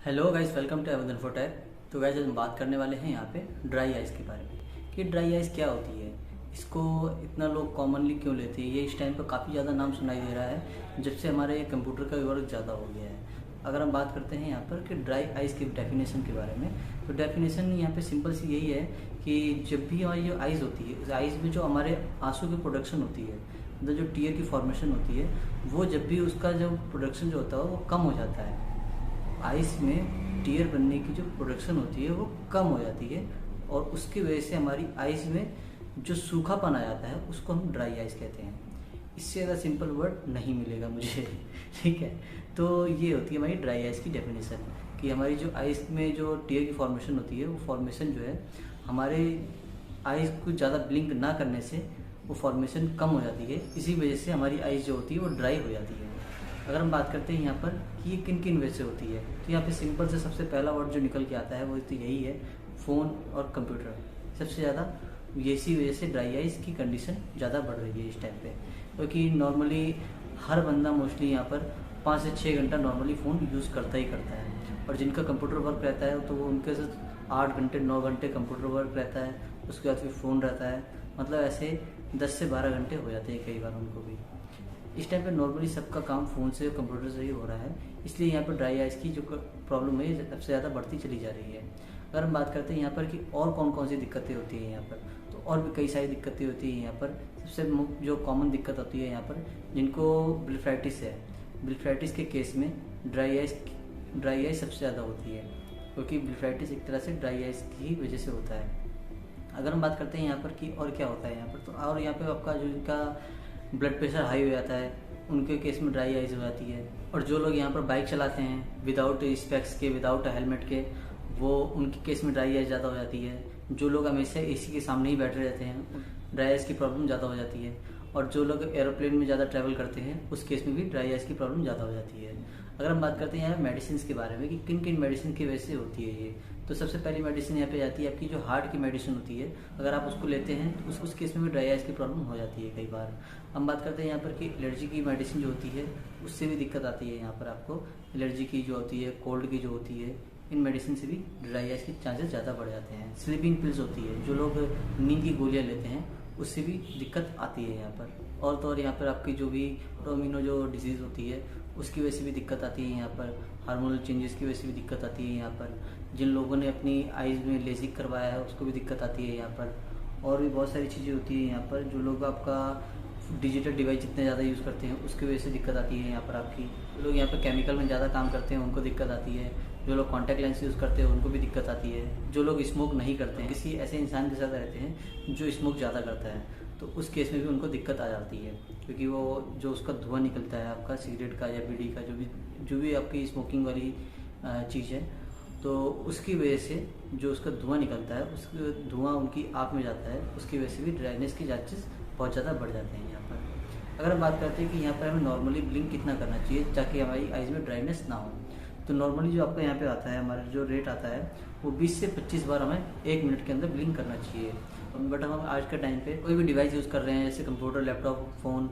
Hello guys, welcome to एवदन फोटेक। तो गाइस आज हम बात करने वाले हैं यहाँ पे ड्राई आइस के बारे में कि ड्राई आइस क्या होती है, इसको इतना लोग कॉमनली क्यों लेते हैं। ये इस टाइम पर काफ़ी ज़्यादा नाम सुनाई दे रहा है जब से हमारे कंप्यूटर का वर्क ज़्यादा हो गया है। अगर हम बात करते हैं यहाँ पर कि ड्राई आइस की डेफिनेशन के बारे में, तो डेफिनेशन यहाँ पे सिंपल सी यही है कि जब भी हमारी जो आइस होती है, उस आइस में जो हमारे आंसू की प्रोडक्शन होती है, मतलब जो टीयर की फॉर्मेशन होती है, वो जब भी उसका जो प्रोडक्शन जो होता है वो कम हो जाता है। आइस में टीयर बनने की जो प्रोडक्शन होती है वो कम हो जाती है और उसकी वजह से हमारी आइस में जो सूखापन आ जाता है उसको हम ड्राई आइस कहते हैं। इससे ज़्यादा सिंपल वर्ड नहीं मिलेगा मुझे ठीक है। तो ये होती है हमारी ड्राई आइस की डेफिनेशन कि हमारी जो आइस में जो टीयर की फॉर्मेशन होती है वो फॉर्मेशन जो है हमारे आइस को ज़्यादा ब्लिंक ना करने से वो फॉर्मेशन कम हो जाती है। इसी वजह से हमारी आइस जो होती है वो ड्राई हो जाती है। अगर हम बात करते हैं यहाँ पर कि ये किन किन वजह से होती है, तो यहाँ पे सिंपल से सबसे पहला वर्ड जो निकल के आता है वो तो यही है, फ़ोन और कंप्यूटर। सबसे ज़्यादा इसी वजह से ड्राई आइस की कंडीशन ज़्यादा बढ़ रही है इस टाइम पे, क्योंकि नॉर्मली हर बंदा मोस्टली यहाँ पर 5 से 6 घंटा नॉर्मली फ़ोन यूज़ करता ही करता है। और जिनका कंप्यूटर वर्क रहता है तो वो उनके साथ 8 घंटे 9 घंटे कंप्यूटर वर्क रहता है, उसके बाद फिर फ़ोन रहता है, मतलब ऐसे 10 से 12 घंटे हो जाते हैं कई बार उनको भी। इस टाइम पे नॉर्मली सबका काम फ़ोन से कंप्यूटर से ही हो रहा है, इसलिए यहाँ पर ड्राई आइस की जो प्रॉब्लम है सबसे ज़्यादा बढ़ती चली जा रही है। अगर हम बात करते हैं यहाँ पर कि और कौन कौन सी दिक्कतें होती हैं यहाँ पर, तो और भी कई सारी दिक्कतें होती हैं यहाँ पर। सबसे जो कॉमन दिक्कत होती है यहाँ पर, जिनको ब्लीफराइटिस है, ब्लीफराइटिस के केस में ड्राई आइस सबसे ज़्यादा होती है, क्योंकि ब्लीफराइटिस एक तरह से ड्राई आइस की वजह से होता है। अगर हम बात करते हैं यहाँ पर कि और क्या होता है यहाँ पर, तो और यहाँ पे आपका जो इनका ब्लड प्रेशर हाई हो जाता है उनके केस में ड्राई आइज हो जाती है। और जो लोग यहाँ पर बाइक चलाते हैं विदाउट स्पेक्स के, विदाउट हेलमेट के, वो उनके केस में ड्राई आइज ज़्यादा हो जाती है। जो लोग हमेशा एसी के सामने ही बैठे रहते हैं, ड्राई आइज की प्रॉब्लम ज़्यादा हो जाती है। और जो लोग एरोप्लेन में ज़्यादा ट्रैवल करते हैं उस केस में भी ड्राई आइज की प्रॉब्लम ज़्यादा हो जाती है। अगर हम बात करते हैं यहाँ मेडिसिन के बारे में कि किन किन मेडिसिन की वजह से होती है ये, तो सबसे पहली मेडिसिन यहाँ पे जाती है आपकी जो हार्ट की मेडिसिन होती है। अगर आप उसको लेते हैं तो उस केस में भी ड्राई आइज की प्रॉब्लम हो जाती है कई बार। हम बात करते हैं यहाँ पर कि एलर्जी की मेडिसिन जो होती है उससे भी दिक्कत आती है। यहाँ पर आपको एलर्जी की जो होती है, कोल्ड की जो होती है, इन मेडिसिन से भी ड्राई आइज के चांसेस ज़्यादा बढ़ जाते हैं। स्लीपिंग पिल्स होती है, जो लोग नींद की गोलियाँ लेते हैं उससे भी दिक्कत आती है यहाँ पर। और तो और यहाँ पर आपकी जो भी ऑटोइम्यून जो डिजीज़ होती है उसकी वजह से भी दिक्कत आती है यहाँ पर। हार्मोनल चेंजेस की वजह से भी दिक्कत आती है यहाँ पर। जिन लोगों ने अपनी आइज़ में लेजिक करवाया है उसको भी दिक्कत आती है यहाँ पर। और भी बहुत सारी चीज़ें होती है यहाँ पर। जो लोग आपका डिजिटल डिवाइस जितने ज़्यादा यूज़ करते हैं उसकी वजह से दिक्कत आती है यहाँ पर आपकी। जो लोग यहाँ पर केमिकल में ज़्यादा काम करते हैं उनको दिक्कत आती है। जो लोग कॉन्टैक्ट लेंस यूज़ करते हैं उनको भी दिक्कत आती है। जो लोग स्मोक नहीं करते हैं, किसी ऐसे इंसान के साथ रहते हैं जो स्मोक ज़्यादा करता है, तो उस केस में भी उनको दिक्कत आ जाती है, क्योंकि वो जो उसका धुआं निकलता है आपका सिगरेट का या बीड़ी का, जो भी आपकी स्मोकिंग वाली चीज़ है, तो उसकी वजह से जो उसका धुआं निकलता है, उस धुआं उनकी आँख में जाता है, उसकी वजह से भी ड्राइनेस के चांसेस बहुत ज़्यादा बढ़ जाते हैं यहाँ पर। अगर हम बात करते हैं कि यहाँ पर हमें नॉर्मली ब्लिंक कितना करना चाहिए ताकि हमारी आइज़ में ड्राइनेस ना हो, तो नॉर्मली जो आपका यहाँ पे आता है, हमारा जो रेट आता है वो 20 से 25 बार हमें 1 मिनट के अंदर ब्लिंक करना चाहिए। बट हम आज के टाइम पे कोई भी डिवाइस यूज़ कर रहे हैं, जैसे कंप्यूटर, लैपटॉप, फ़ोन,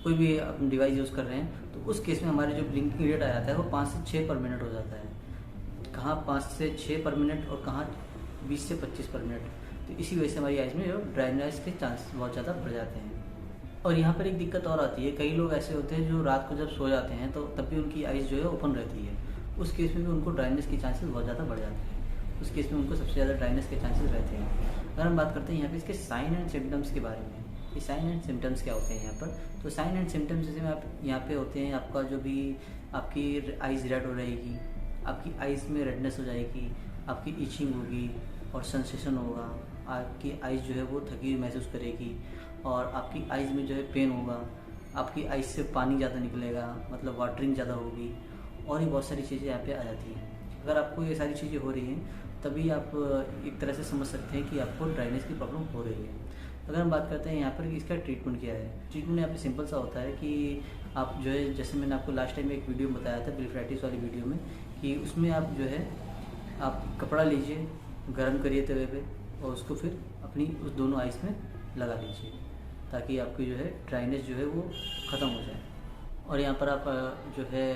कोई भी अपनी डिवाइस यूज़ कर रहे हैं, तो उस केस में हमारे जो ब्लिंकिंग रेट आ जाता है वो 5 से 6 पर मिनट हो जाता है। कहाँ 5 से 6 पर मिनट और कहाँ 20 से 25 पर मिनट। तो इसी वजह से हमारी आइज़ में जो ड्राइनेस के चांसेस बहुत ज़्यादा बढ़ जाते हैं। और यहाँ पर एक दिक्कत और आती है, कई लोग ऐसे होते हैं जो रात को जब सो जाते हैं तो तब भी उनकी आइज़ जो है ओपन रहती है, उस केस में भी उनको ड्राइनेस के चांसेस बहुत ज़्यादा बढ़ जाते हैं। उस केस में उनको सबसे ज़्यादा ड्राइनेस के चांसेस रहते हैं। अगर हम बात करते हैं यहाँ पे इसके साइन एंड सिम्टम्स के बारे में, ये साइन एंड सिम्टम्स क्या होते हैं यहाँ पर, तो साइन एंड सिम्टम्स जैसे में आप यहाँ पे होते हैं, आपका जो भी आपकी आइज़ रेड हो रहेगी, आपकी आइज़ में रेडनेस हो जाएगी, आपकी इचिंग होगी और सेंसेशन होगा, आपकी आइज़ जो है वो थकी हुई महसूस करेगी, और आपकी आइज़ में जो है पेन होगा, आपकी आइज़ से पानी ज़्यादा निकलेगा, मतलब वाटरिंग ज़्यादा होगी, और भी बहुत सारी चीज़ें यहाँ पे आ जाती हैं। अगर आपको ये सारी चीज़ें हो रही हैं तभी आप एक तरह से समझ सकते हैं कि आपको ड्राइनेस की प्रॉब्लम हो रही है। अगर हम बात करते हैं यहाँ पर कि इसका ट्रीटमेंट क्या है, ट्रीटमेंट यहाँ पे सिंपल सा होता है कि आप जो है, जैसे मैंने आपको लास्ट टाइम एक वीडियो में बताया था ब्लीफराइटिस वाली वीडियो में, कि उसमें आप जो है आप कपड़ा लीजिए, गर्म करिए तवे पे, और उसको फिर अपनी उस दोनों आइस में लगा लीजिए ताकि आपकी जो है ड्राइनेस जो है वो ख़त्म हो जाए। और यहाँ पर आप जो है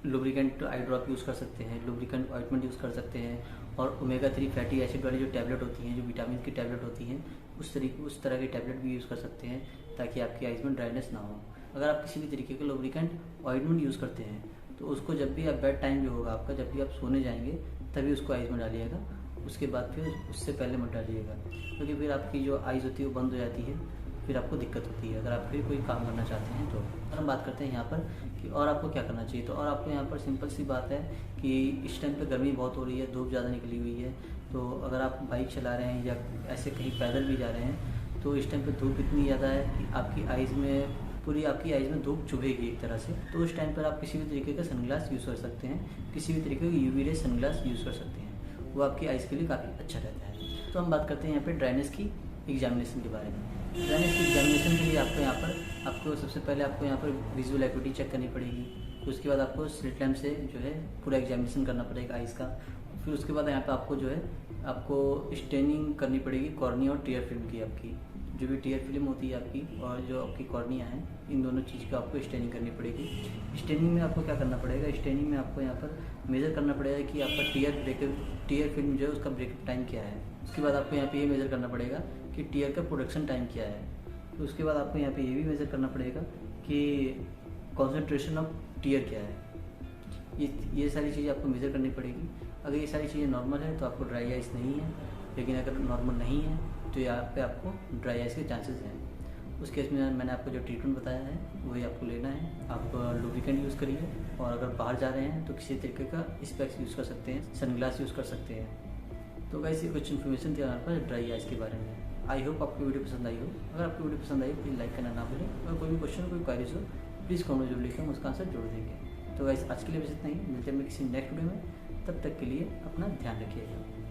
लुब्रिकेंट आई ड्रॉप यूज़ कर सकते हैं, लुब्रिकेंट ऑइंटमेंट यूज़ कर सकते हैं, और ओमेगा 3 फैटी एसिड वाली जो टैबलेट होती हैं, जो विटामिन की टैबलेट होती हैं, उस तरह की टैबलेट भी यूज़ कर सकते हैं ताकि आपकी आइज़ में ड्राइनेस ना हो। अगर आप किसी भी तरीके का लुब्रिकेंट ऑइंटमेंट यूज़ करते हैं तो उसको जब भी आप बेड टाइम भी होगा आपका, जब भी आप सोने जाएंगे तभी उसको आइज़ में डालिएगा, उसके बाद फिर उससे पहले मत डालिएगा, क्योंकि फिर आपकी जो आइज़ होती है वो बंद हो जाती है, फिर आपको दिक्कत होती है अगर आप फिर कोई काम करना चाहते हैं तो। हम बात करते हैं यहाँ पर कि और आपको क्या करना चाहिए। तो और आपको यहाँ पर सिंपल सी बात है कि इस टाइम पे गर्मी बहुत हो रही है, धूप ज़्यादा निकली हुई है, तो अगर आप बाइक चला रहे हैं या ऐसे कहीं पैदल भी जा रहे हैं तो इस टाइम पे धूप इतनी ज़्यादा है कि आपकी आइज़ में, पूरी आपकी आइज़ में धूप चुभेगी एक तरह से। तो उस टाइम पर आप किसी भी तरीके का सनग्लास यूज़ कर सकते हैं, किसी भी तरीके का यूवी रे सनग्लास यूज़ कर सकते हैं, वो आपकी आइज़ के लिए काफ़ी अच्छा रहता है। तो हम बात करते हैं यहाँ पे ड्राइनेस की एग्जामिनेशन के बारे में। ड्राइनेस की एग्जामिनेशन के लिए आपको सबसे पहले आपको यहाँ पर विजुअल एक्टिविटी चेक करनी पड़ेगी, उसके बाद आपको स्लिट लैम्प से जो है पूरा एग्जामिनेशन करना पड़ेगा आइज़ का। फिर उसके बाद यहाँ पे आपको जो है आपको स्टेनिंग करनी पड़ेगी कॉर्निया और टीयर फिल्म की, आपकी जो भी टीयर फिल्म होती है आपकी और जो आपकी कॉर्निया है, इन दोनों चीज़ का आपको स्टेनिंग करनी पड़ेगी। स्टेनिंग में आपको क्या करना पड़ेगा, स्टेनिंग में आपको यहाँ पर मेज़र करना पड़ेगा कि आपका टीयर फिल्म जो है उसका ब्रेकअप टाइम क्या है। उसके बाद आपको यहाँ पे ये मेज़र करना पड़ेगा कि टीयर का प्रोडक्शन टाइम क्या है। तो उसके बाद आपको यहाँ पे ये भी मेज़र करना पड़ेगा कि कॉन्सेंट्रेशन ऑफ टीयर क्या है। ये सारी चीज़ें आपको मेज़र करनी पड़ेगी। अगर ये सारी चीज़ें नॉर्मल है तो आपको ड्राई आइस नहीं है, लेकिन अगर नॉर्मल नहीं है तो यहाँ पे आपको ड्राई आइस के चांसेस हैं। उस केस में मैंने आपको जो ट्रीटमेंट बताया है वही आपको लेना है। आप लुब्रिकेंट यूज़ करिए, और अगर बाहर जा रहे हैं तो किसी तरीके का स्पेक्स यूज़ कर सकते हैं, सनग्लास यूज़ कर सकते हैं। तो वैसे कुछ इन्फॉर्मेशन थी हमारे पास ड्राई आइस के बारे में। आई होप आपको वीडियो पसंद आई हो। अगर आपको वीडियो पसंद आई प्लीज़ लाइक करना ना भूलें, और कोई भी क्वेश्चन कोई क्वारीज हो प्लीज़ कमेंट जरूर लिखें, हम उसका आंसर जोड़ देंगे। तो वैसे आज के लिए बस इतना ही, मिलते हैं किसी नेक्स्ट वीडियो में। तब तक के लिए अपना ध्यान रखिएगा।